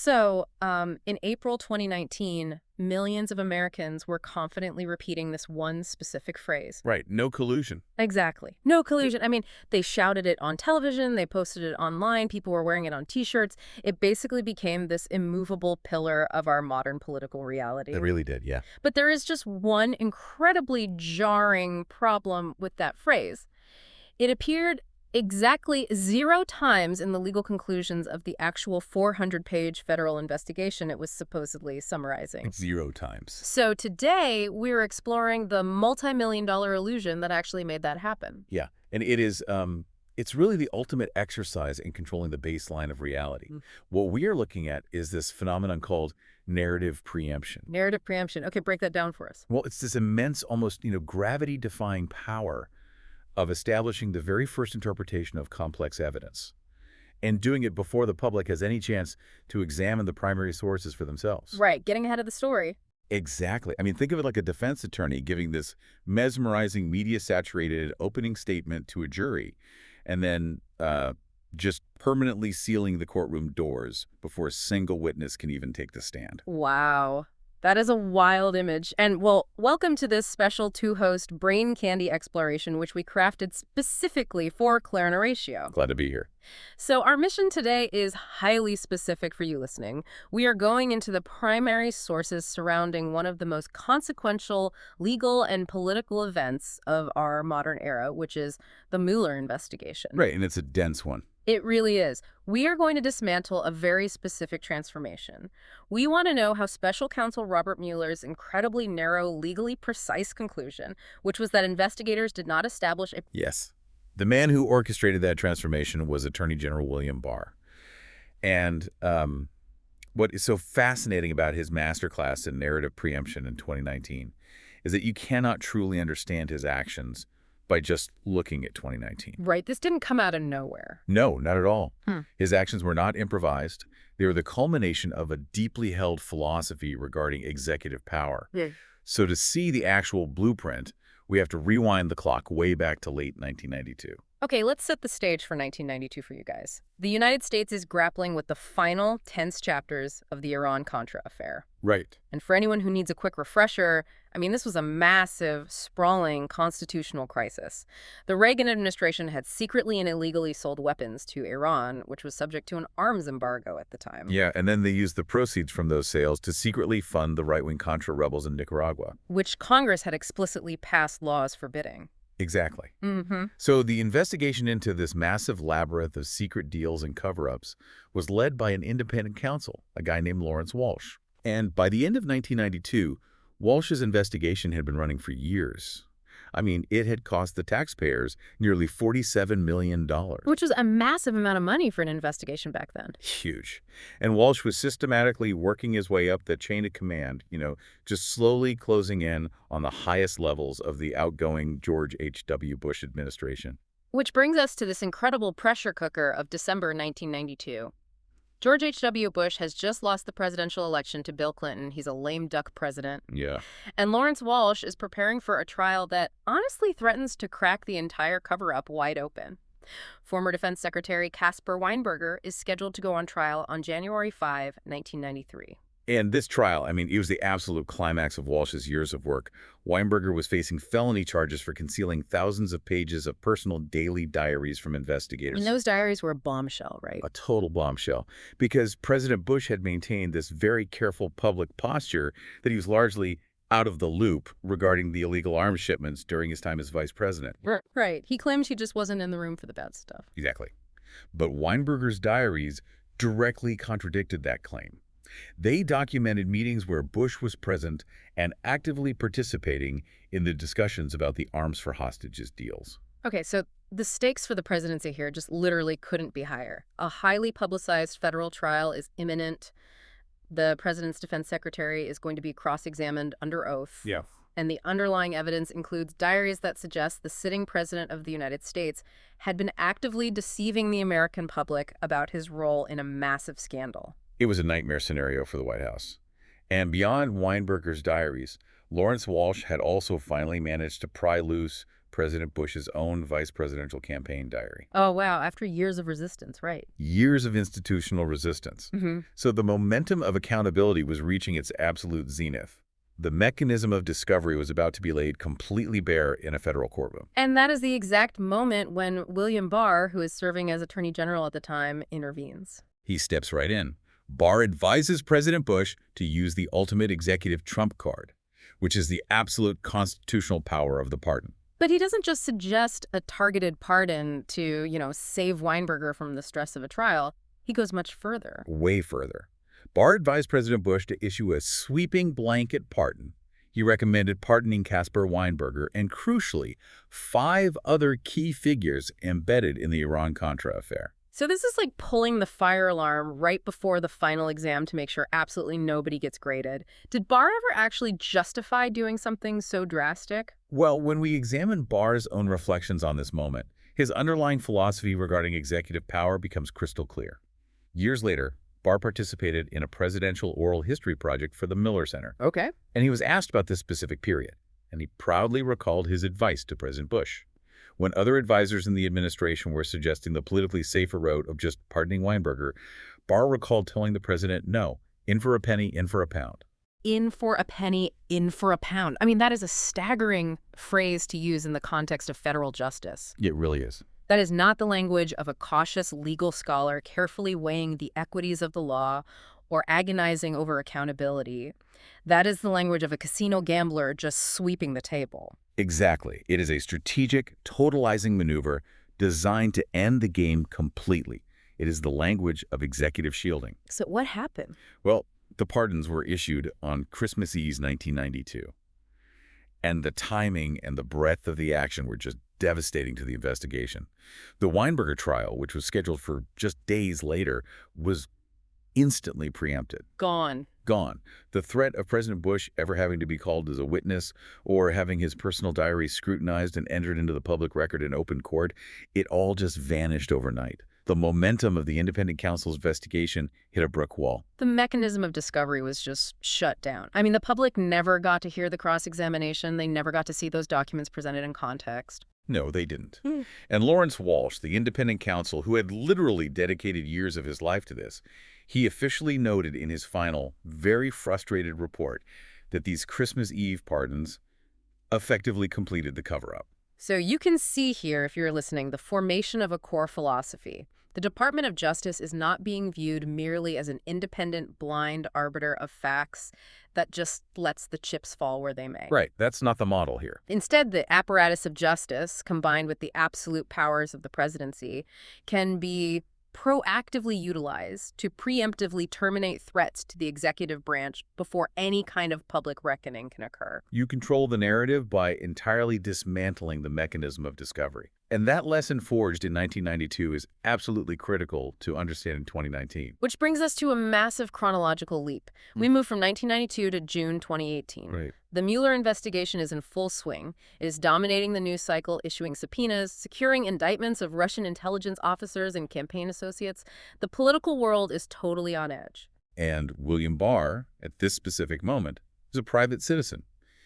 So, in April 2019, millions of Americans were confidently repeating this one specific phrase. Right. No collusion. Exactly. No collusion. I mean, they shouted it on television, they posted it online, people were wearing it on T-shirts. It basically became this immovable pillar of our modern political reality. It really did, yeah. But there is just one incredibly jarring problem with that phrase. It appeared exactly 0 times in the legal conclusions of the actual 400-page federal investigation it was supposedly summarizing. 0 times. So today, we're exploring the multi-million-dollar illusion that actually made that happen. Yeah, and it is, it's really the ultimate exercise in controlling the baseline of reality. What we are looking at is this phenomenon called narrative preemption. Narrative preemption. Okay, break that down for us. Well, it's this immense, almost, gravity-defying power of establishing the very first interpretation of complex evidence and doing it before the public has any chance to examine the primary sources for themselves. Right, getting ahead of the story. Exactly. I mean, think of it like a defense attorney giving this mesmerizing, media-saturated opening statement to a jury and then just permanently sealing the courtroom doors before a single witness can even take the stand. Wow. That is a wild image. And, well, welcome to this special 2-host brain candy exploration, which we crafted specifically for Claire and Horatio. Glad to be here. So our mission today is highly specific for you listening. We are going into the primary sources surrounding one of the most consequential legal and political events of our modern era, which is the Mueller investigation. Right, and it's a dense one. It really is. We are going to dismantle a very specific transformation. We want to know how Special Counsel Robert Mueller's incredibly narrow, legally precise conclusion, which was that investigators did not establish a... Yes. The man who orchestrated that transformation was Attorney General William Barr. And what is so fascinating about his masterclass in narrative preemption in 2019 is that you cannot truly understand his actions by just looking at 2019. Right. This didn't come out of nowhere. No, not at all. His actions were not improvised. They were the culmination of a deeply held philosophy regarding executive power. So to see the actual blueprint, we have to rewind the clock way back to late 1992. Okay, let's set the stage for 1992 for you guys. The United States is grappling with the final tense chapters of the Iran-Contra affair. Right. And for anyone who needs a quick refresher, I mean, this was a massive, sprawling constitutional crisis. The Reagan administration had secretly and illegally sold weapons to Iran, which was subject to an arms embargo at the time. Yeah, and then they used the proceeds from those sales to secretly fund the right-wing Contra rebels in Nicaragua. Which Congress had explicitly passed laws forbidding. Exactly. So the investigation into this massive labyrinth of secret deals and cover-ups was led by an independent counsel, a guy named Lawrence Walsh. And by the end of 1992, Walsh's investigation had been running for years. I mean, it had cost the taxpayers nearly $47 million. Which was a massive amount of money for an investigation back then. Huge. And Walsh was systematically working his way up the chain of command, just slowly closing in on the highest levels of the outgoing George H.W. Bush administration. Which brings us to this incredible pressure cooker of December 1992. George H.W. Bush has just lost the presidential election to Bill Clinton. He's a lame duck president. Yeah. And Lawrence Walsh is preparing for a trial that honestly threatens to crack the entire cover-up wide open. Former Defense Secretary Caspar Weinberger is scheduled to go on trial on January 5, 1993. And this trial, I mean, it was the absolute climax of Walsh's years of work. Weinberger was facing felony charges for concealing thousands of pages of personal daily diaries from investigators. And those diaries were a bombshell, right? A total bombshell. Because President Bush had maintained this very careful public posture that he was largely out of the loop regarding the illegal arms shipments during his time as vice president. Right. He claims he just wasn't in the room for the bad stuff. Exactly. But Weinberger's diaries directly contradicted that claim. They documented meetings where Bush was present and actively participating in the discussions about the arms for hostages deals. Okay, so the stakes for the presidency here just literally couldn't be higher. A highly publicized federal trial is imminent. The president's defense secretary is going to be cross-examined under oath. Yeah. And the underlying evidence includes diaries that suggest the sitting president of the United States had been actively deceiving the American public about his role in a massive scandal. It was a nightmare scenario for the White House. And beyond Weinberger's diaries, Lawrence Walsh had also finally managed to pry loose President Bush's own vice presidential campaign diary. Oh, wow. After years of resistance, right. Years of institutional resistance. So the momentum of accountability was reaching its absolute zenith. The mechanism of discovery was about to be laid completely bare in a federal courtroom. And that is the exact moment when William Barr, who is serving as Attorney General at the time, intervenes. He steps right in. Barr advises President Bush to use the ultimate executive trump card, which is the absolute constitutional power of the pardon. But he doesn't just suggest a targeted pardon to, save Weinberger from the stress of a trial. He goes much further. Way further. Barr advised President Bush to issue a sweeping blanket pardon. He recommended pardoning Caspar Weinberger and, crucially, 5 other key figures embedded in the Iran-Contra affair. So this is like pulling the fire alarm right before the final exam to make sure absolutely nobody gets graded. Did Barr ever actually justify doing something so drastic? Well, when we examine Barr's own reflections on this moment, his underlying philosophy regarding executive power becomes crystal clear. Years later, Barr participated in a presidential oral history project for the Mueller Center. Okay. And he was asked about this specific period, and he proudly recalled his advice to President Bush. When other advisors in the administration were suggesting the politically safer route of just pardoning Weinberger, Barr recalled telling the president, no, in for a penny, in for a pound. In for a penny, in for a pound. I mean, that is a staggering phrase to use in the context of federal justice. It really is. That is not the language of a cautious legal scholar carefully weighing the equities of the law or agonizing over accountability. That is the language of a casino gambler just sweeping the table. Exactly. It is a strategic, totalizing maneuver designed to end the game completely. It is the language of executive shielding. So what happened? Well, the pardons were issued on Christmas Eve 1992. And the timing and the breadth of the action were just devastating to the investigation. The Weinberger trial, which was scheduled for just days later, was instantly preempted. Gone. The threat of President Bush ever having to be called as a witness or having his personal diary scrutinized and entered into the public record in open court, it all just vanished overnight. The momentum of the independent counsel's investigation hit a brick wall. The mechanism of discovery was just shut down. I mean, the public never got to hear the cross-examination. They never got to see those documents presented in context. No, they didn't. And Lawrence Walsh, the independent counsel who had literally dedicated years of his life to this, he officially noted in his final, very frustrated report that these Christmas Eve pardons effectively completed the cover-up. So you can see here, if you're listening, the formation of a core philosophy. The Department of Justice is not being viewed merely as an independent, blind arbiter of facts that just lets the chips fall where they may. Right. That's not the model here. Instead, the apparatus of justice, combined with the absolute powers of the presidency, can be proactively utilized to preemptively terminate threats to the executive branch before any kind of public reckoning can occur. You control the narrative by entirely dismantling the mechanism of discovery. And that lesson forged in 1992 is absolutely critical to understanding 2019. Which brings us to a massive chronological leap. We move from 1992 to June 2018. Right. The Mueller investigation is in full swing. It is dominating the news cycle, issuing subpoenas, securing indictments of Russian intelligence officers and campaign associates. The political world is totally on edge. And William Barr, at this specific moment, is a private citizen.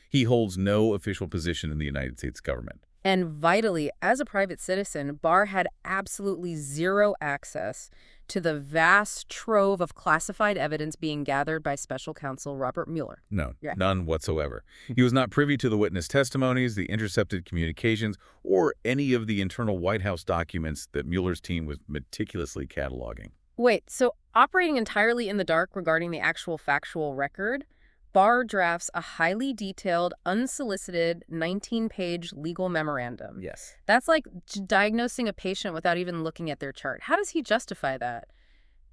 He holds no official position in the United States government. And vitally, as a private citizen, Barr had absolutely zero access to the vast trove of classified evidence being gathered by special counsel Robert Mueller. No, none whatsoever. He was not privy to the witness testimonies, the intercepted communications, or any of the internal White House documents that Mueller's team was meticulously cataloging. Wait, so operating entirely in the dark regarding the actual factual record, Barr drafts a highly detailed, unsolicited 19-page legal memorandum. Yes. That's like diagnosing a patient without even looking at their chart. How does he justify that?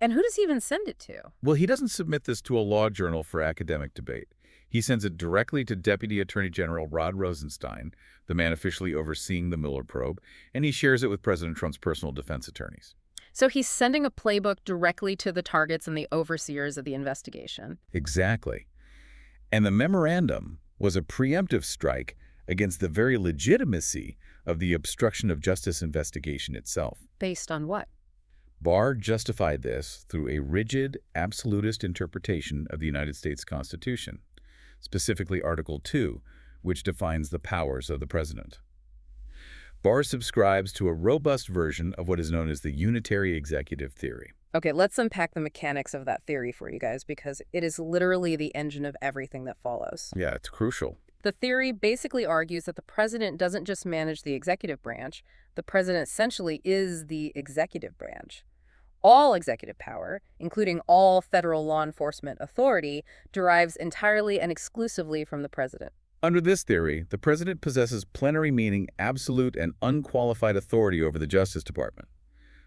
And who does he even send it to? Well, he doesn't submit this to a law journal for academic debate. He sends it directly to Deputy Attorney General Rod Rosenstein, the man officially overseeing the Mueller probe, and he shares it with President Trump's personal defense attorneys. So he's sending a playbook directly to the targets and the overseers of the investigation. Exactly. And the memorandum was a preemptive strike against the very legitimacy of the obstruction of justice investigation itself. Based on what? Barr justified this through a rigid, absolutist interpretation of the United States Constitution, specifically Article 2, which defines the powers of the president. Barr subscribes to a robust version of what is known as the unitary executive theory. Okay, let's unpack the mechanics of that theory for you guys, because it is literally the engine of everything that follows. Yeah, it's crucial. The theory basically argues that the president doesn't just manage the executive branch, the president essentially is the executive branch. All executive power, including all federal law enforcement authority, derives entirely and exclusively from the president. Under this theory, the president possesses plenary meaning absolute and unqualified authority over the Justice Department.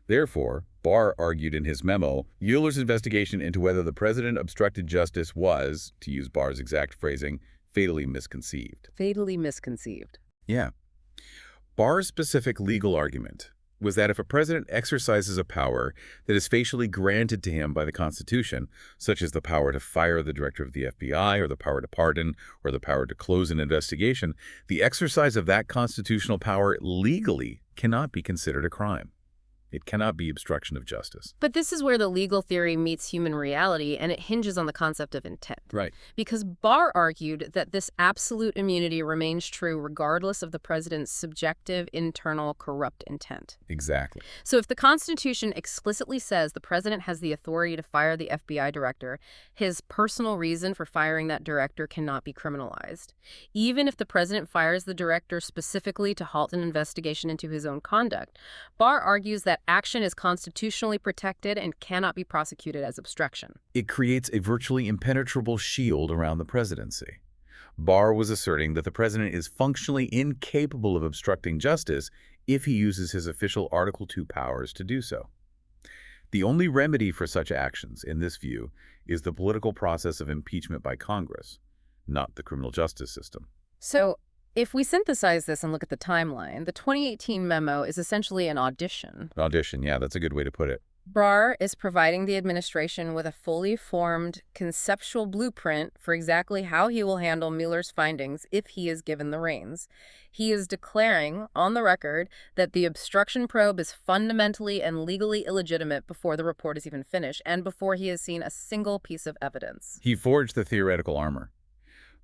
Therefore, Barr argued in his memo, Mueller's investigation into whether the president obstructed justice was, to use Barr's exact phrasing, fatally misconceived. Fatally misconceived. Yeah. Barr's specific legal argument was that if a president exercises a power that is facially granted to him by the Constitution, such as the power to fire the director of the FBI or the power to pardon or the power to close an investigation, the exercise of that constitutional power legally cannot be considered a crime. It cannot be obstruction of justice. But this is where the legal theory meets human reality, and it hinges on the concept of intent. Right. Because Barr argued that this absolute immunity remains true regardless of the president's subjective, internal, corrupt intent. Exactly. So if the Constitution explicitly says the president has the authority to fire the FBI director, his personal reason for firing that director cannot be criminalized. Even if the president fires the director specifically to halt an investigation into his own conduct, Barr argues that action is constitutionally protected and cannot be prosecuted as obstruction. It creates a virtually impenetrable shield around the presidency. Barr was asserting that the president is functionally incapable of obstructing justice if he uses his official Article II powers to do so. The only remedy for such actions, in this view, is the political process of impeachment by Congress, not the criminal justice system. So, if we synthesize this and look at the timeline, the 2018 memo is essentially an audition. Audition, yeah, that's a good way to put it. Barr is providing the administration with a fully formed conceptual blueprint for exactly how he will handle Mueller's findings if he is given the reins. He is declaring, on the record, that the obstruction probe is fundamentally and legally illegitimate before the report is even finished and before he has seen a single piece of evidence. He forged the theoretical armor.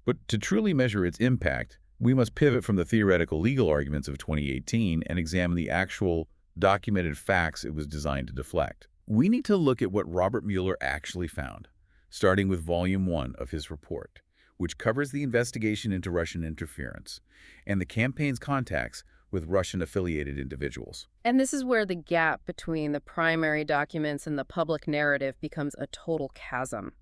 But to truly measure its impact, we must pivot from the theoretical legal arguments of 2018 and examine the actual documented facts it was designed to deflect. We need to look at what Robert Mueller actually found, starting with Volume 1 of his report, which covers the investigation into Russian interference and the campaign's contacts with Russian-affiliated individuals. And this is where the gap between the primary documents and the public narrative becomes a total chasm.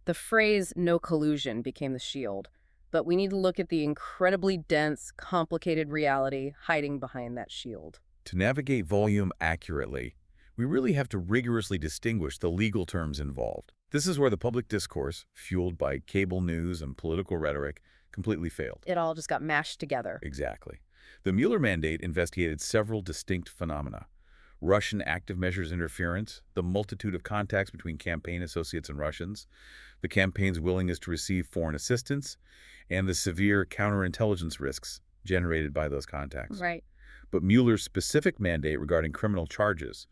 The phrase "no collusion" became the shield. But we need to look at the incredibly dense, complicated reality hiding behind that shield. To navigate volume accurately, we really have to rigorously distinguish the legal terms involved. This is where the public discourse, fueled by cable news and political rhetoric, completely failed. It all just got mashed together. Exactly. The Mueller mandate investigated several distinct phenomena: Russian active measures interference, the multitude of contacts between campaign associates and Russians, the campaign's willingness to receive foreign assistance, and the severe counterintelligence risks generated by those contacts. Right. But Mueller's specific mandate regarding criminal charges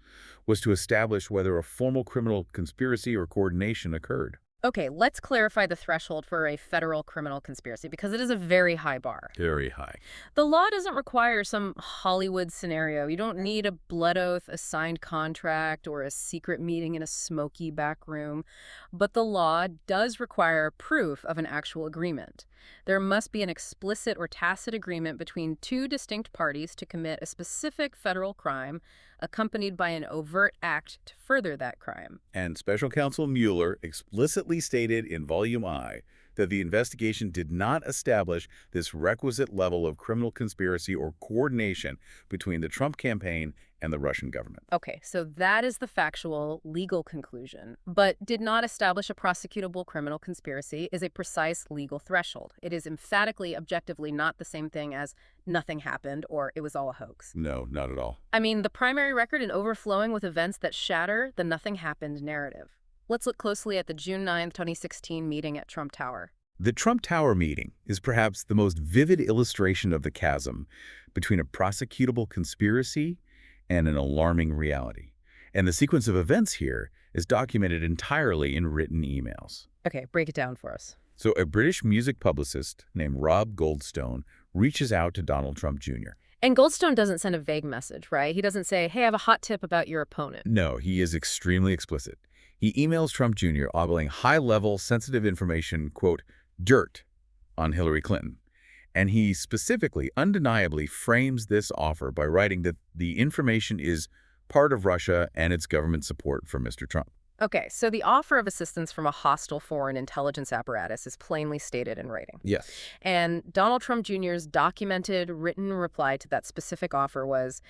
was to establish whether a formal criminal conspiracy or coordination occurred. Okay, let's clarify the threshold for a federal criminal conspiracy, because it is a very high bar. Very high. The law doesn't require some Hollywood scenario. You don't need a blood oath, a signed contract, or a secret meeting in a smoky back room. But the law does require proof of an actual agreement. There must be an explicit or tacit agreement between two distinct parties to commit a specific federal crime, accompanied by an overt act to further that crime. And Special Counsel Mueller explicitly stated in Volume I that the investigation did not establish this requisite level of criminal conspiracy or coordination between the Trump campaign and the Russian government. Okay, so that is the factual, legal conclusion. But did not establish a prosecutable criminal conspiracy is a precise legal threshold. It is emphatically, objectively not the same thing as nothing happened or it was all a hoax. No, not at all. I mean, the primary record and overflowing with events that shatter the nothing happened narrative. Let's look closely at the June 9, 2016 meeting at Trump Tower. The Trump Tower meeting is perhaps the most vivid illustration of the chasm between a prosecutable conspiracy and an alarming reality. And the sequence of events here is documented entirely in written emails. Okay, break it down for us. So a British music publicist named Rob Goldstone reaches out to Donald Trump Jr. And Goldstone doesn't send a vague message, right? He doesn't say, hey, I have a hot tip about your opponent. No, he is extremely explicit. He emails Trump Jr. ogling high-level, sensitive information, quote, dirt, on Hillary Clinton. And he specifically, undeniably frames this offer by writing that the information is part of Russia and its government support for Mr. Trump. Okay, so the offer of assistance from a hostile foreign intelligence apparatus is plainly stated in writing. Yes. And Donald Trump Jr.'s documented, written reply to that specific offer was,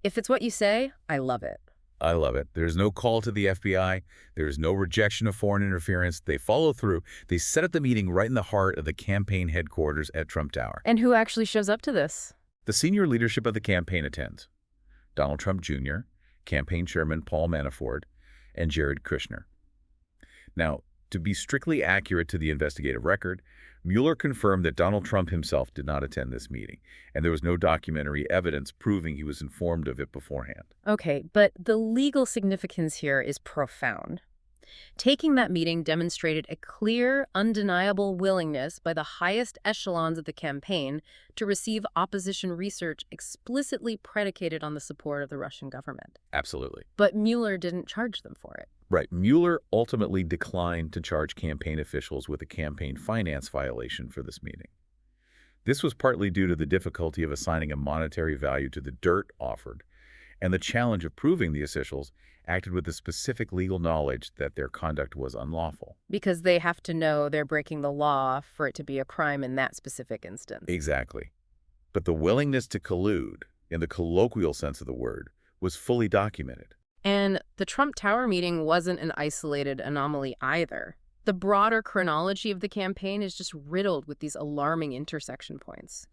if it's what you say, I love it. I love it. There's no call to the FBI. There's no rejection of foreign interference. They follow through. They set up the meeting right in the heart of the campaign headquarters at Trump Tower. And who actually shows up to this? The senior leadership of the campaign attends. Donald Trump Jr., campaign chairman Paul Manafort, and Jared Kushner. Now, to be strictly accurate to the investigative record, Mueller confirmed that Donald Trump himself did not attend this meeting, and there was no documentary evidence proving he was informed of it beforehand. Okay, but the legal significance here is profound. Taking that meeting demonstrated a clear, undeniable willingness by the highest echelons of the campaign to receive opposition research explicitly predicated on the support of the Russian government. Absolutely. But Mueller didn't charge them for it. Right. Mueller ultimately declined to charge campaign officials with a campaign finance violation for this meeting. This was partly due to the difficulty of assigning a monetary value to the dirt offered, and the challenge of proving the officials acted with the specific legal knowledge that their conduct was unlawful. Because they have to know they're breaking the law for it to be a crime in that specific instance. Exactly. But the willingness to collude, in the colloquial sense of the word, was fully documented. And the Trump Tower meeting wasn't an isolated anomaly either. The broader chronology of the campaign is just riddled with these alarming intersection points.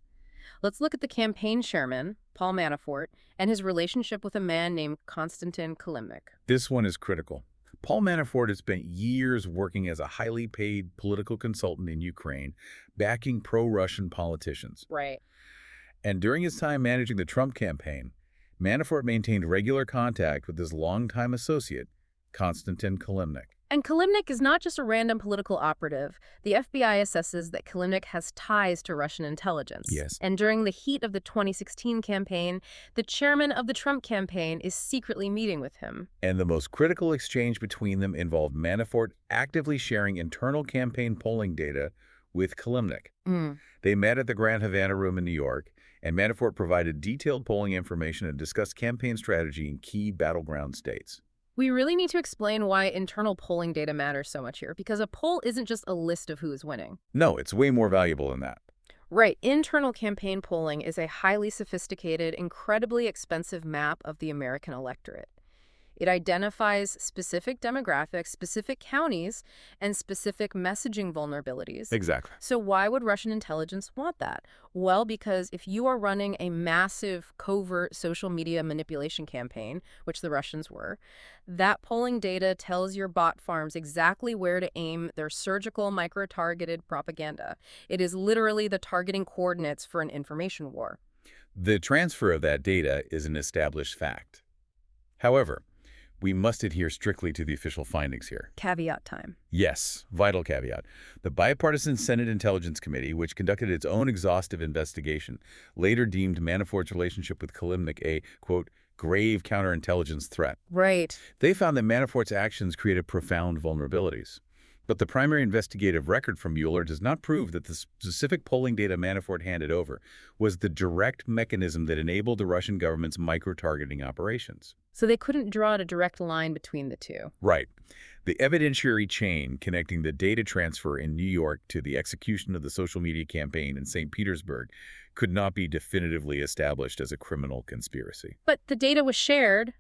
Let's look at the campaign chairman, Paul Manafort, and his relationship with a man named Konstantin Kilimnik. This one is critical. Paul Manafort has spent years working as a highly paid political consultant in Ukraine, backing pro-Russian politicians. Right. And during his time managing the Trump campaign, Manafort maintained regular contact with his longtime associate, Konstantin Kilimnik. And Kilimnik is not just a random political operative. The FBI assesses that Kilimnik has ties to Russian intelligence. Yes. And during the heat of the 2016 campaign, the chairman of the Trump campaign is secretly meeting with him. And the most critical exchange between them involved Manafort actively sharing internal campaign polling data with Kilimnik. They met at the Grand Havana Room in New York, and Manafort provided detailed polling information and discussed campaign strategy in key battleground states. We really need to explain why internal polling data matters so much here, because a poll isn't just a list of who is winning. No, it's way more valuable than that. Right. Internal campaign polling is a highly sophisticated, incredibly expensive map of the American electorate. It identifies specific demographics, specific counties, and specific messaging vulnerabilities. Exactly. So why would Russian intelligence want that? Well, because if you are running a massive covert social media manipulation campaign, which the Russians were, that polling data tells your bot farms exactly where to aim their surgical micro-targeted propaganda. It is literally the targeting coordinates for an information war. The transfer of that data is an established fact. However, we must adhere strictly to the official findings here. Caveat time. Yes, vital caveat. The bipartisan Senate Intelligence Committee, which conducted its own exhaustive investigation, later deemed Manafort's relationship with Kilimnik a, quote, grave counterintelligence threat. Right. They found that Manafort's actions created profound vulnerabilities. But the primary investigative record from Mueller does not prove that the specific polling data Manafort handed over was the direct mechanism that enabled the Russian government's micro-targeting operations. So they couldn't draw a direct line between the two. Right. The evidentiary chain connecting the data transfer in New York to the execution of the social media campaign in St. Petersburg could not be definitively established as a criminal conspiracy. But the data was shared,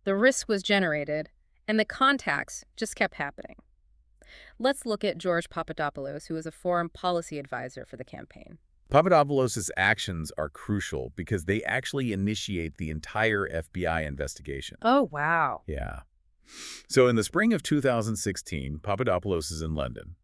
the risk was generated, and the contacts just kept happening. Let's look at George Papadopoulos, who was a foreign policy advisor for the campaign. Papadopoulos' actions are crucial because they actually initiate the entire FBI investigation. Oh, wow. Yeah. So in the spring of 2016, Papadopoulos is in London.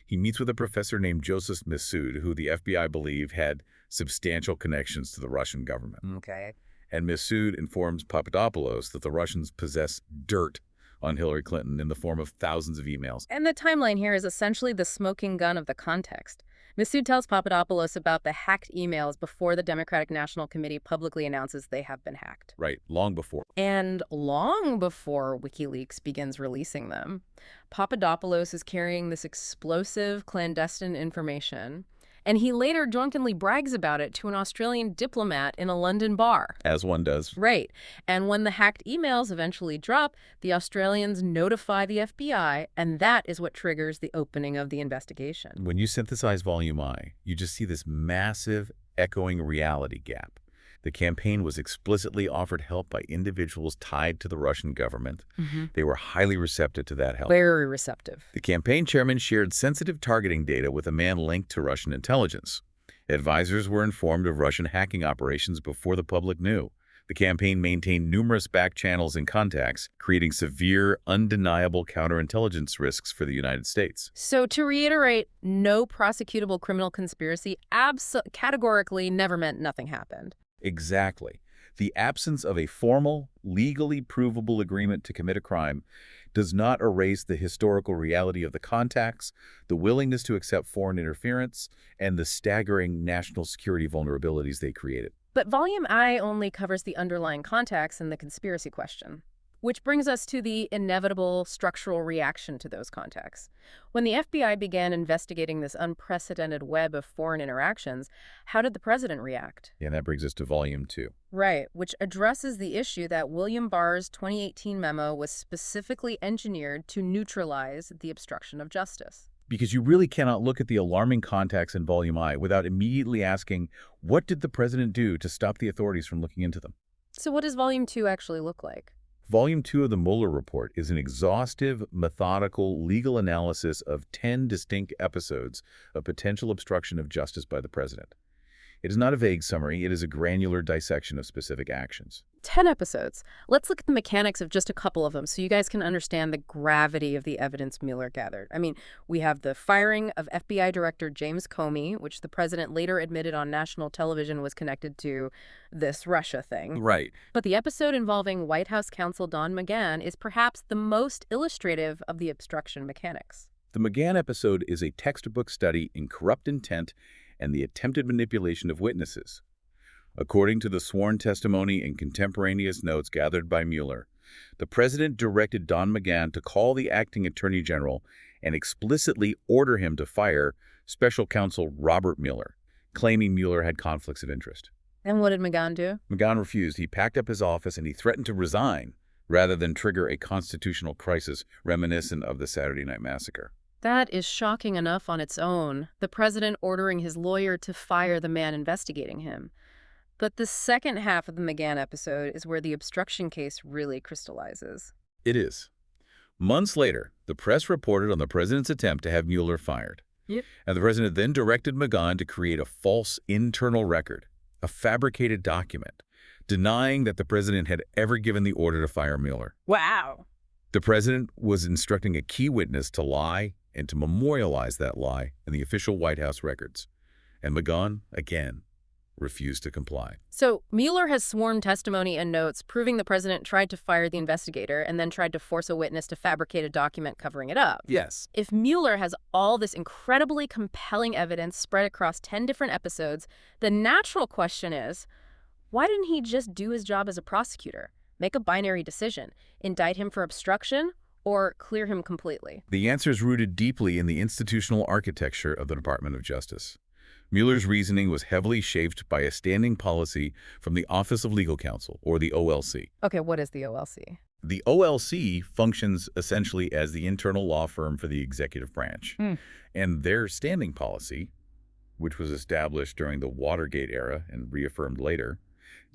He meets with a professor named Joseph Mifsud, who the FBI believe had substantial connections to the Russian government. Okay. And Mifsud informs Papadopoulos that the Russians possess dirt on Hillary Clinton in the form of thousands of emails. And the timeline here is essentially the smoking gun of the context. Massoud tells Papadopoulos about the hacked emails before the Democratic National Committee publicly announces they have been hacked. Right, long before. And long before WikiLeaks begins releasing them. Papadopoulos is carrying this explosive, clandestine information, and he later drunkenly brags about it to an Australian diplomat in a London bar. As one does. Right. And when the hacked emails eventually drop, the Australians notify the FBI, and that is what triggers the opening of the investigation. When you synthesize Volume I, you just see this massive, echoing reality gap. The campaign was explicitly offered help by individuals tied to the Russian government. They were highly receptive to that help. Very receptive. The campaign chairman shared sensitive targeting data with a man linked to Russian intelligence. Advisors were informed of Russian hacking operations before the public knew. The campaign maintained numerous back channels and contacts, creating severe, undeniable counterintelligence risks for the United States. So to reiterate, no prosecutable criminal conspiracy categorically never meant nothing happened. Exactly. The absence of a formal, legally provable agreement to commit a crime does not erase the historical reality of the contacts, the willingness to accept foreign interference, and the staggering national security vulnerabilities they created. But Volume I only covers the underlying contacts and the conspiracy question, which brings us to the inevitable structural reaction to those contacts. When the FBI began investigating this unprecedented web of foreign interactions, how did the president react? And that brings us to Volume II. Right, which addresses the issue that William Barr's 2018 memo was specifically engineered to neutralize the obstruction of justice. Because you really cannot look at the alarming contacts in Volume I without immediately asking, what did the president do to stop the authorities from looking into them? So what does Volume 2 actually look like? Volume 2 of the Mueller Report is an exhaustive, methodical, legal analysis of 10 distinct episodes of potential obstruction of justice by the president. It is not a vague summary, it is a granular dissection of specific actions. 10 episodes. Let's look at the mechanics of just a couple of them so you guys can understand the gravity of the evidence Mueller gathered. I mean, we have the firing of FBI Director James Comey, which the president later admitted on national television was connected to this Russia thing. Right. But the episode involving White House counsel Don McGahn is perhaps the most illustrative of the obstruction mechanics. The McGahn episode is a textbook study in corrupt intent and the attempted manipulation of witnesses. According to the sworn testimony and contemporaneous notes gathered by Mueller, the president directed Don McGahn to call the acting attorney general and explicitly order him to fire special counsel Robert Mueller, claiming Mueller had conflicts of interest. And what did McGahn do? McGahn refused. He packed up his office and he threatened to resign rather than trigger a constitutional crisis reminiscent of the Saturday Night Massacre. That is shocking enough on its own, the president ordering his lawyer to fire the man investigating him. But the second half of the McGahn episode is where the obstruction case really crystallizes. It is. Months later, the press reported on the president's attempt to have Mueller fired. Yep. And the president then directed McGahn to create a false internal record, a fabricated document, denying that the president had ever given the order to fire Mueller. Wow. The president was instructing a key witness to lie and to memorialize that lie in the official White House records. And McGahn, again, refused to comply. So Mueller has sworn testimony and notes proving the president tried to fire the investigator and then tried to force a witness to fabricate a document covering it up. Yes. If Mueller has all this incredibly compelling evidence spread across 10 different episodes, the natural question is, why didn't he just do his job as a prosecutor? Make a binary decision, indict him for obstruction, or clear him completely? The answer is rooted deeply in the institutional architecture of the Department of Justice. Mueller's reasoning was heavily shaped by a standing policy from the Office of Legal Counsel, or the OLC. Okay, what is the OLC? The OLC functions essentially as the internal law firm for the executive branch. And their standing policy, which was established during the Watergate era and reaffirmed later,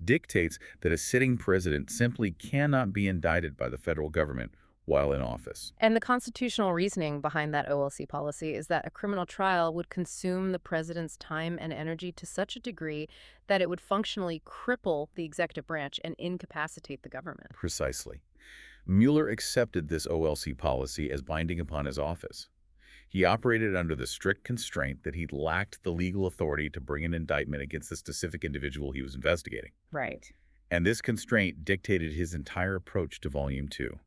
dictates that a sitting president simply cannot be indicted by the federal government while in office. And the constitutional reasoning behind that OLC policy is that a criminal trial would consume the president's time and energy to such a degree that it would functionally cripple the executive branch and incapacitate the government. Precisely. Mueller accepted this OLC policy as binding upon his office. He operated under the strict constraint that he lacked the legal authority to bring an indictment against the specific individual he was investigating. Right. And this constraint dictated his entire approach to Volume 2.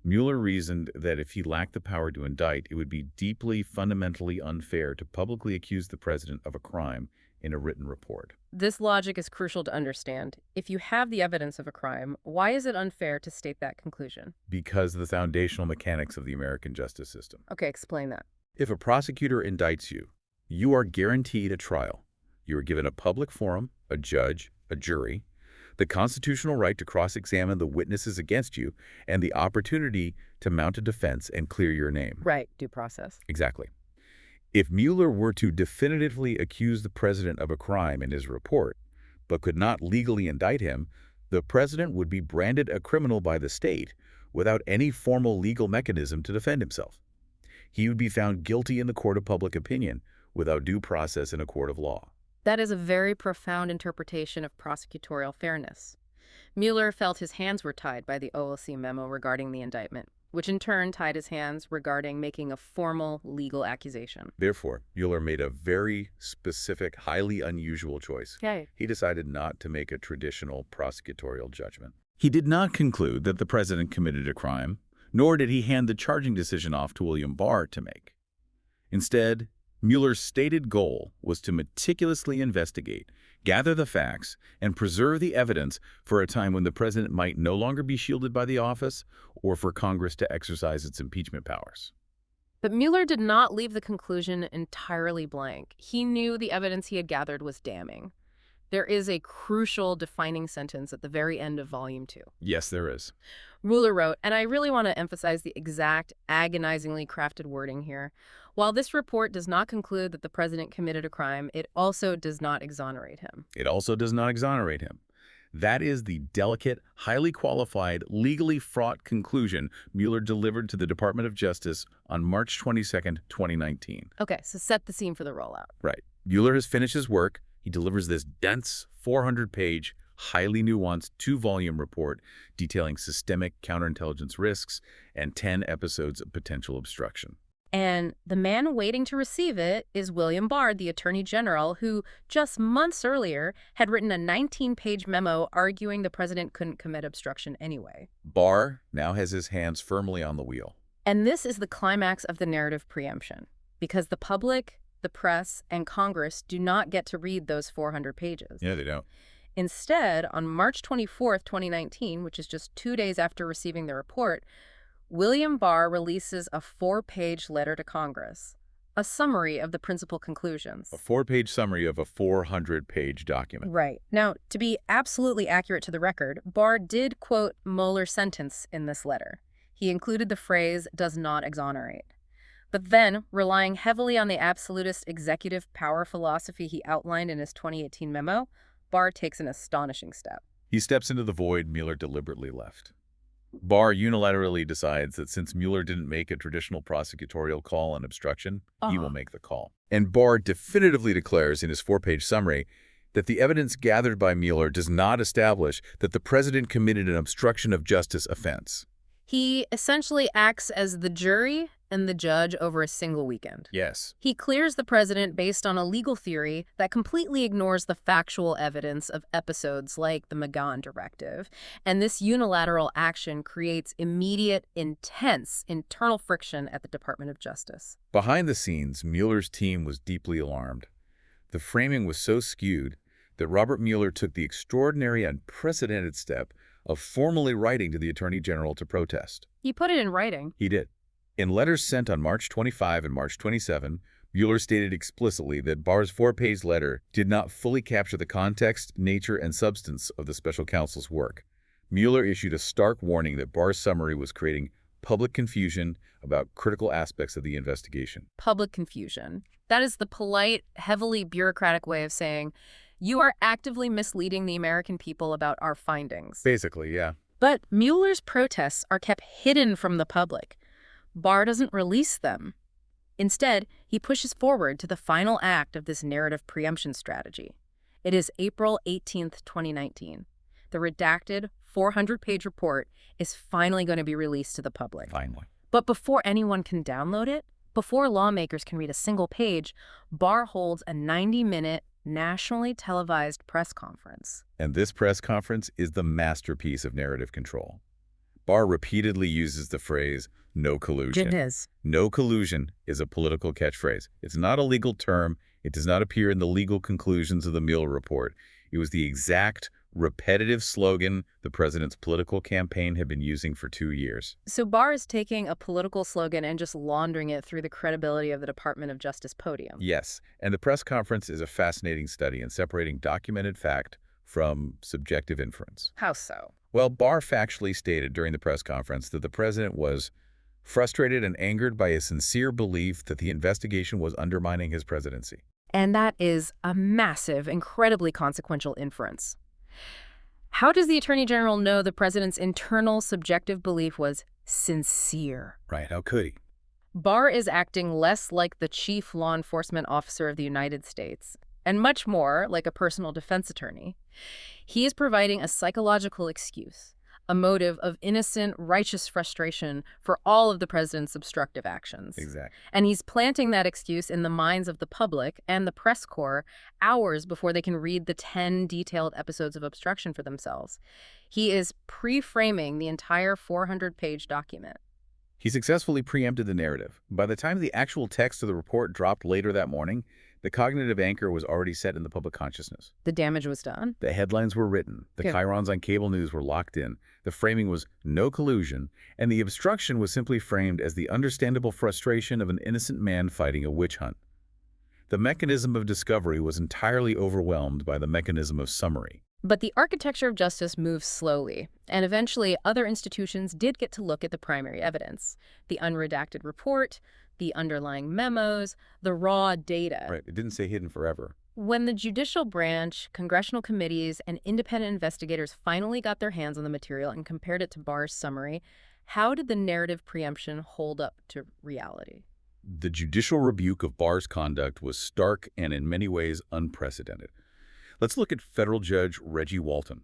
Mueller reasoned that if he lacked the power to indict, it would be deeply, fundamentally unfair to publicly accuse the president of a crime in a written report. This logic is crucial to understand. If you have the evidence of a crime, why is it unfair to state that conclusion? Because of the foundational mechanics of the American justice system. Okay, explain that. If a prosecutor indicts you, you are guaranteed a trial. You are given a public forum, a judge, a jury, the constitutional right to cross-examine the witnesses against you, and the opportunity to mount a defense and clear your name. Right, due process. Exactly. If Mueller were to definitively accuse the president of a crime in his report, but could not legally indict him, the president would be branded a criminal by the state without any formal legal mechanism to defend himself. He would be found guilty in the court of public opinion without due process in a court of law. That is a very profound interpretation of prosecutorial fairness. Mueller felt his hands were tied by the OLC memo regarding the indictment, which in turn tied his hands regarding making a formal legal accusation. Therefore, Mueller made a very specific, highly unusual choice. Okay. He decided not to make a traditional prosecutorial judgment. He did not conclude that the president committed a crime, nor did he hand the charging decision off to William Barr to make. Instead, Mueller's stated goal was to meticulously investigate, gather the facts, and preserve the evidence for a time when the president might no longer be shielded by the office or for Congress to exercise its impeachment powers. But Mueller did not leave the conclusion entirely blank. He knew the evidence he had gathered was damning. There is a crucial defining sentence at the very end of Volume 2. Yes, there is. Mueller wrote, and I really want to emphasize the exact, agonizingly crafted wording here. While this report does not conclude that the president committed a crime, it also does not exonerate him. It also does not exonerate him. That is the delicate, highly qualified, legally fraught conclusion Mueller delivered to the Department of Justice on March 22, 2019. Okay, so set the scene for the rollout. Right. Mueller has finished his work. He delivers this dense, 400-page, highly nuanced 2-volume report detailing systemic counterintelligence risks and 10 episodes of potential obstruction. And the man waiting to receive it is William Barr, the Attorney General, who just months earlier had written a 19-page memo arguing the president couldn't commit obstruction anyway. Barr now has his hands firmly on the wheel. And this is the climax of the narrative preemption, because the public, the press, and Congress do not get to read those 400 pages. Yeah, they don't. Instead, on March 24, 2019, which is just 2 days after receiving the report, William Barr releases a 4-page letter to Congress, a summary of the principal conclusions. A 4-page summary of a 400-page document. Right. Now, to be absolutely accurate to the record, Barr did quote Mueller's sentence in this letter. He included the phrase, "does not exonerate." But then, relying heavily on the absolutist executive power philosophy he outlined in his 2018 memo, Barr takes an astonishing step. He steps into the void Mueller deliberately left. Barr unilaterally decides that since Mueller didn't make a traditional prosecutorial call on obstruction, he will make the call. And Barr definitively declares in his 4-page summary that the evidence gathered by Mueller does not establish that the president committed an obstruction of justice offense. He essentially acts as the jury and the judge over a single weekend. Yes. He clears the president based on a legal theory that completely ignores the factual evidence of episodes like the Magan directive. And this unilateral action creates immediate, intense internal friction at the Department of Justice. Behind the scenes, Mueller's team was deeply alarmed. The framing was so skewed that Robert Mueller took the extraordinary, unprecedented step of formally writing to the Attorney General to protest. He put it in writing. He did. In letters sent on March 25 and March 27, Mueller stated explicitly that Barr's 4-page letter did not fully capture the context, nature, and substance of the special counsel's work. Mueller issued a stark warning that Barr's summary was creating public confusion about critical aspects of the investigation. Public confusion. That is the polite, heavily bureaucratic way of saying, you are actively misleading the American people about our findings. Basically, yeah. But Mueller's protests are kept hidden from the public. Barr doesn't release them. Instead, he pushes forward to the final act of this narrative preemption strategy. It is April 18th, 2019. The redacted 400-page report is finally going to be released to the public. Finally. But before anyone can download it, before lawmakers can read a single page, Barr holds a 90-minute nationally televised press conference. And this press conference is the masterpiece of narrative control. Barr repeatedly uses the phrase, no collusion. It is. No collusion is a political catchphrase. It's not a legal term. It does not appear in the legal conclusions of the Mueller report. It was the exact, repetitive slogan the president's political campaign had been using for 2 years. So Barr is taking a political slogan and just laundering it through the credibility of the Department of Justice podium. Yes, and the press conference is a fascinating study in separating documented fact from subjective inference. How so? Well, Barr factually stated during the press conference that the president was frustrated and angered by a sincere belief that the investigation was undermining his presidency. And that is a massive, incredibly consequential inference. How does the Attorney General know the president's internal subjective belief was sincere? Right, how could he? Barr is acting less like the chief law enforcement officer of the United States and much more like a personal defense attorney. He is providing a psychological excuse, a motive of innocent, righteous frustration for all of the president's obstructive actions. Exactly. And he's planting that excuse in the minds of the public and the press corps hours before they can read the 10 detailed episodes of obstruction for themselves. He is pre-framing the entire 400-page document. He successfully preempted the narrative. By the time the actual text of the report dropped later that morning, the cognitive anchor was already set in the public consciousness. The damage was done. The headlines were written. The chyrons on cable news were locked in. The framing was no collusion, and the obstruction was simply framed as the understandable frustration of an innocent man fighting a witch hunt. The mechanism of discovery was entirely overwhelmed by the mechanism of summary. But the architecture of justice moves slowly, and eventually other institutions did get to look at the primary evidence. The unredacted report, the underlying memos, the raw data. Right, it didn't say hidden forever. When the judicial branch, congressional committees, and independent investigators finally got their hands on the material and compared it to Barr's summary, how did the narrative preemption hold up to reality? The judicial rebuke of Barr's conduct was stark and in many ways unprecedented. Let's look at federal judge Reggie Walton.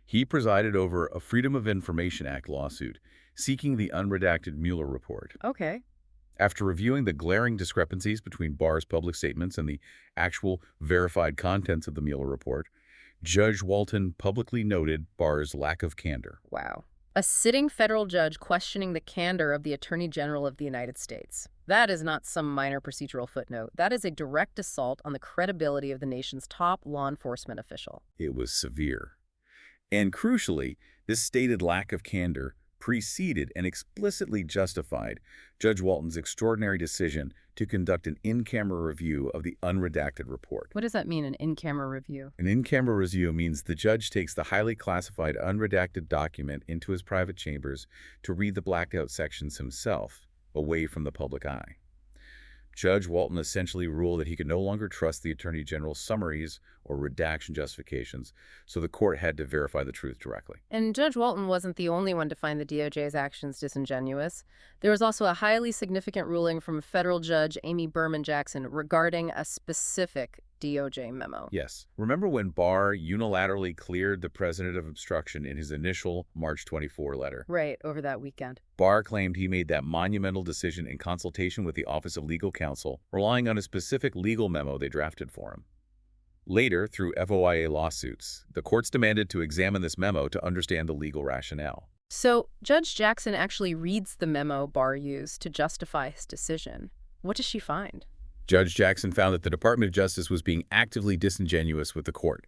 He presided over a Freedom of Information Act lawsuit seeking the unredacted Mueller report. Okay. After reviewing the glaring discrepancies between Barr's public statements and the actual verified contents of the Mueller report, Judge Walton publicly noted Barr's lack of candor. Wow. A sitting federal judge questioning the candor of the Attorney General of the United States. That is not some minor procedural footnote. That is a direct assault on the credibility of the nation's top law enforcement official. It was severe. And crucially, this stated lack of candor preceded and explicitly justified Judge Walton's extraordinary decision to conduct an in-camera review of the unredacted report. What does that mean, an in-camera review? An in-camera review means the judge takes the highly classified unredacted document into his private chambers to read the blacked out sections himself, away from the public eye. Judge Walton essentially ruled that he could no longer trust the Attorney General's summaries or redaction justifications, so the court had to verify the truth directly. And Judge Walton wasn't the only one to find the DOJ's actions disingenuous. There was also a highly significant ruling from federal judge Amy Berman Jackson regarding a specific DOJ memo. Yes. Remember when Barr unilaterally cleared the president of obstruction in his initial March 24 letter? Right, over that weekend. Barr claimed he made that monumental decision in consultation with the Office of Legal Counsel, relying on a specific legal memo they drafted for him. Later, through FOIA lawsuits, the courts demanded to examine this memo to understand the legal rationale. So, Judge Jackson actually reads the memo Barr used to justify his decision. What does she find? Judge Jackson found that the Department of Justice was being actively disingenuous with the court.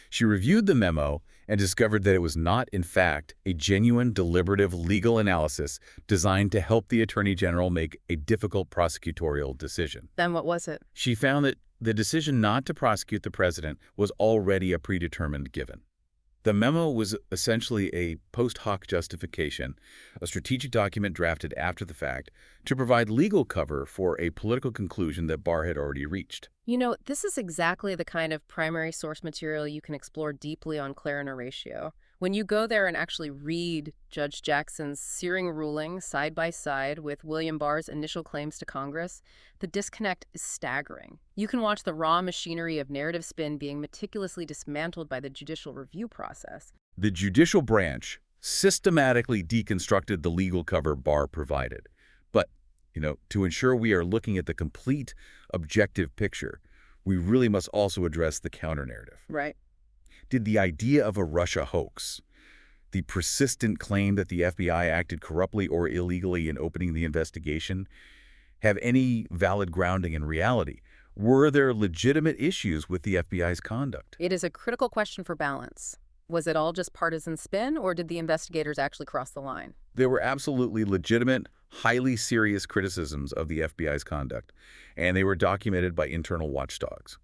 She reviewed the memo and discovered that it was not, in fact, a genuine, deliberative legal analysis designed to help the Attorney General make a difficult prosecutorial decision. Then what was it? She found that the decision not to prosecute the president was already a predetermined given. The memo was essentially a post hoc justification, a strategic document drafted after the fact to provide legal cover for a political conclusion that Barr had already reached. You know, this is exactly the kind of primary source material you can explore deeply on Clara Horatio. When you go there and actually read Judge Jackson's searing ruling side by side with William Barr's initial claims to Congress, the disconnect is staggering. You can watch the raw machinery of narrative spin being meticulously dismantled by the judicial review process. The judicial branch systematically deconstructed the legal cover Barr provided. But, to ensure we are looking at the complete objective picture, we really must also address the counter-narrative. Right. Did the idea of a Russia hoax, the persistent claim that the FBI acted corruptly or illegally in opening the investigation have any valid grounding in reality? Were there legitimate issues with the FBI's conduct? It is a critical question for balance. Was it all just partisan spin, or did the investigators actually cross the line? There were absolutely legitimate, highly serious criticisms of the FBI's conduct, and they were documented by internal watchdogs.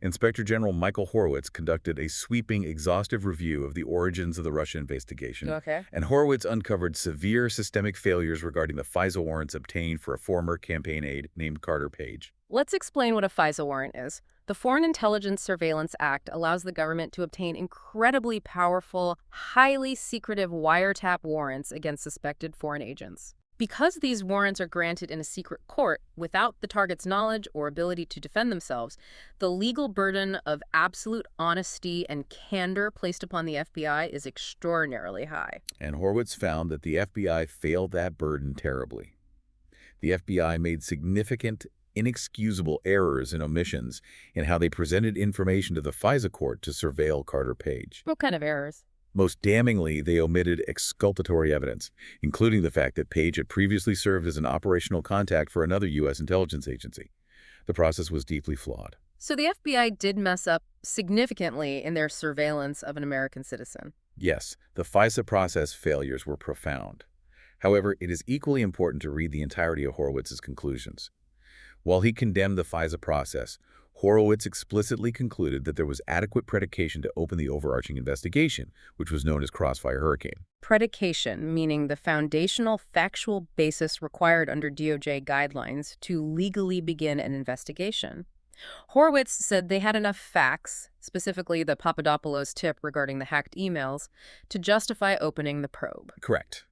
Inspector General Michael Horowitz conducted a sweeping, exhaustive review of the origins of the Russia investigation, and Horowitz uncovered severe systemic failures regarding the FISA warrants obtained for a former campaign aide named Carter Page. Let's explain what a FISA warrant is. The Foreign Intelligence Surveillance Act allows the government to obtain incredibly powerful, highly secretive wiretap warrants against suspected foreign agents. Because these warrants are granted in a secret court without the target's knowledge or ability to defend themselves, the legal burden of absolute honesty and candor placed upon the FBI is extraordinarily high. And Horowitz found that the FBI failed that burden terribly. The FBI made significant, inexcusable errors and omissions in how they presented information to the FISA court to surveil Carter Page. What kind of errors? Most damningly, they omitted exculpatory evidence, including the fact that Page had previously served as an operational contact for another U.S. intelligence agency. The process was deeply flawed. So the FBI did mess up significantly in their surveillance of an American citizen. Yes, the FISA process failures were profound. However, it is equally important to read the entirety of Horowitz's conclusions. While he condemned the FISA process, Horowitz explicitly concluded that there was adequate predication to open the overarching investigation, which was known as Crossfire Hurricane. Predication, meaning the foundational factual basis required under DOJ guidelines to legally begin an investigation. Horowitz said they had enough facts, specifically the Papadopoulos tip regarding the hacked emails, to justify opening the probe. Correct.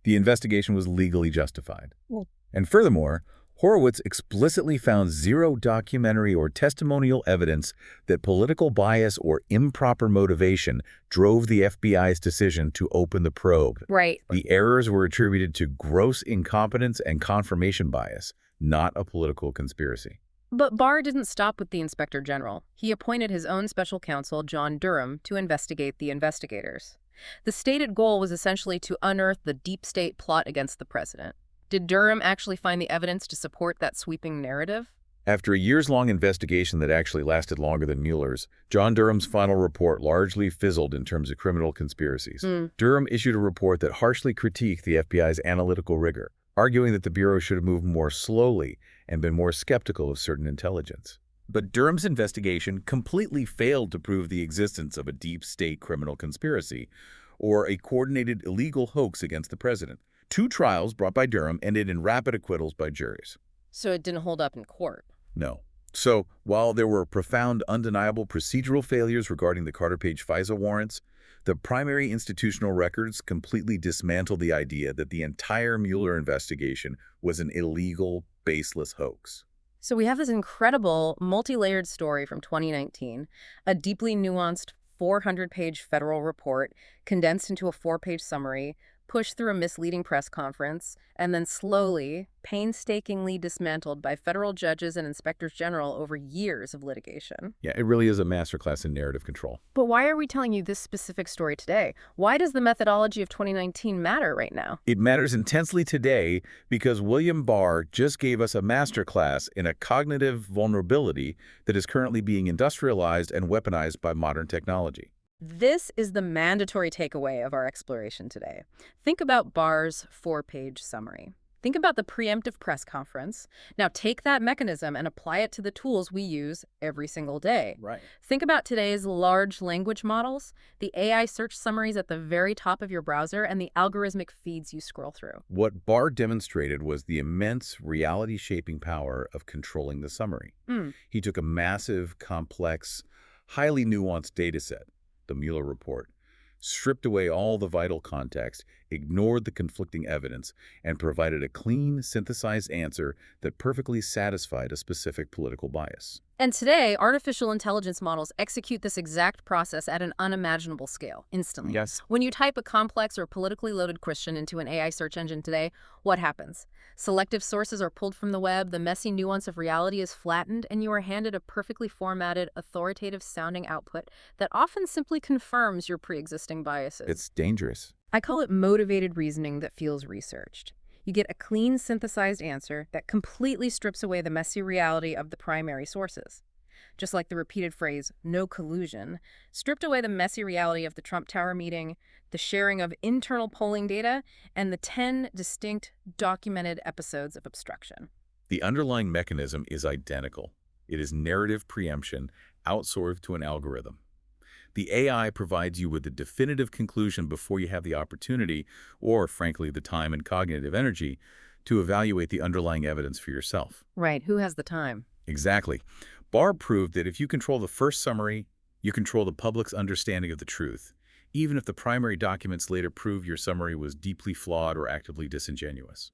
The investigation was legally justified. And furthermore, Horowitz explicitly found zero documentary or testimonial evidence that political bias or improper motivation drove the FBI's decision to open the probe. Right. The errors were attributed to gross incompetence and confirmation bias, not a political conspiracy. But Barr didn't stop with the Inspector General. He appointed his own special counsel, John Durham, to investigate the investigators. The stated goal was essentially to unearth the deep state plot against the president. Did Durham actually find the evidence to support that sweeping narrative? After a years-long investigation that actually lasted longer than Mueller's, John Durham's final report largely fizzled in terms of criminal conspiracies. Durham issued a report that harshly critiqued the FBI's analytical rigor, arguing that the Bureau should have moved more slowly and been more skeptical of certain intelligence. But Durham's investigation completely failed to prove the existence of a deep state criminal conspiracy or a coordinated illegal hoax against the president. 2 trials brought by Durham ended in rapid acquittals by juries. So it didn't hold up in court? No. So, while there were profound, undeniable procedural failures regarding the Carter Page FISA warrants, the primary institutional records completely dismantled the idea that the entire Mueller investigation was an illegal, baseless hoax. So we have this incredible, multi-layered story from 2019, a deeply nuanced 400-page federal report condensed into a 4-page summary, pushed through a misleading press conference, and then slowly, painstakingly dismantled by federal judges and inspectors general over years of litigation. Yeah, it really is a masterclass in narrative control. But why are we telling you this specific story today? Why does the methodology of 2019 matter right now? It matters intensely today because William Barr just gave us a masterclass in a cognitive vulnerability that is currently being industrialized and weaponized by modern technology. This is the mandatory takeaway of our exploration today. Think about Barr's 4-page summary. Think about the preemptive press conference. Now take that mechanism and apply it to the tools we use every single day. Right. Think about today's large language models, the AI search summaries at the very top of your browser, and the algorithmic feeds you scroll through. What Barr demonstrated was the immense reality-shaping power of controlling the summary. He took a massive, complex, highly nuanced data set, the Mueller Report, stripped away all the vital context, ignored the conflicting evidence, and provided a clean, synthesized answer that perfectly satisfied a specific political bias. And today, artificial intelligence models execute this exact process at an unimaginable scale, instantly. Yes. When you type a complex or politically loaded question into an AI search engine today, what happens? Selective sources are pulled from the web, the messy nuance of reality is flattened, and you are handed a perfectly formatted, authoritative-sounding output that often simply confirms your pre-existing biases. It's dangerous. I call it motivated reasoning that feels researched. You get a clean, synthesized answer that completely strips away the messy reality of the primary sources. Just like the repeated phrase, no collusion, stripped away the messy reality of the Trump Tower meeting, the sharing of internal polling data, and the 10 distinct documented episodes of obstruction. The underlying mechanism is identical. It is narrative preemption outsourced to an algorithm. The AI provides you with a definitive conclusion before you have the opportunity, or frankly, the time and cognitive energy, to evaluate the underlying evidence for yourself. Right, who has the time? Exactly. Barr proved that if you control the first summary, you control the public's understanding of the truth, even if the primary documents later prove your summary was deeply flawed or actively disingenuous.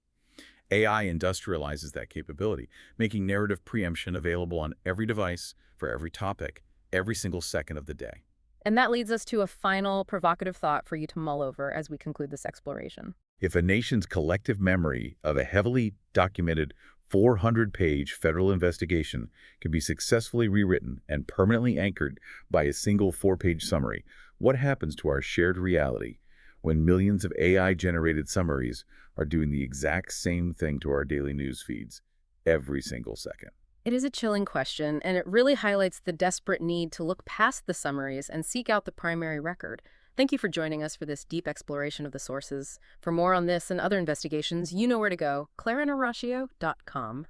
AI industrializes that capability, making narrative preemption available on every device, for every topic, every single second of the day. And that leads us to a final provocative thought for you to mull over as we conclude this exploration. If a nation's collective memory of a heavily documented 400-page federal investigation can be successfully rewritten and permanently anchored by a single 4-page summary, what happens to our shared reality when millions of AI-generated summaries are doing the exact same thing to our daily news feeds every single second? It is a chilling question, and it really highlights the desperate need to look past the summaries and seek out the primary record. Thank you for joining us for this deep exploration of the sources. For more on this and other investigations, you know where to go, clarinarachio.com.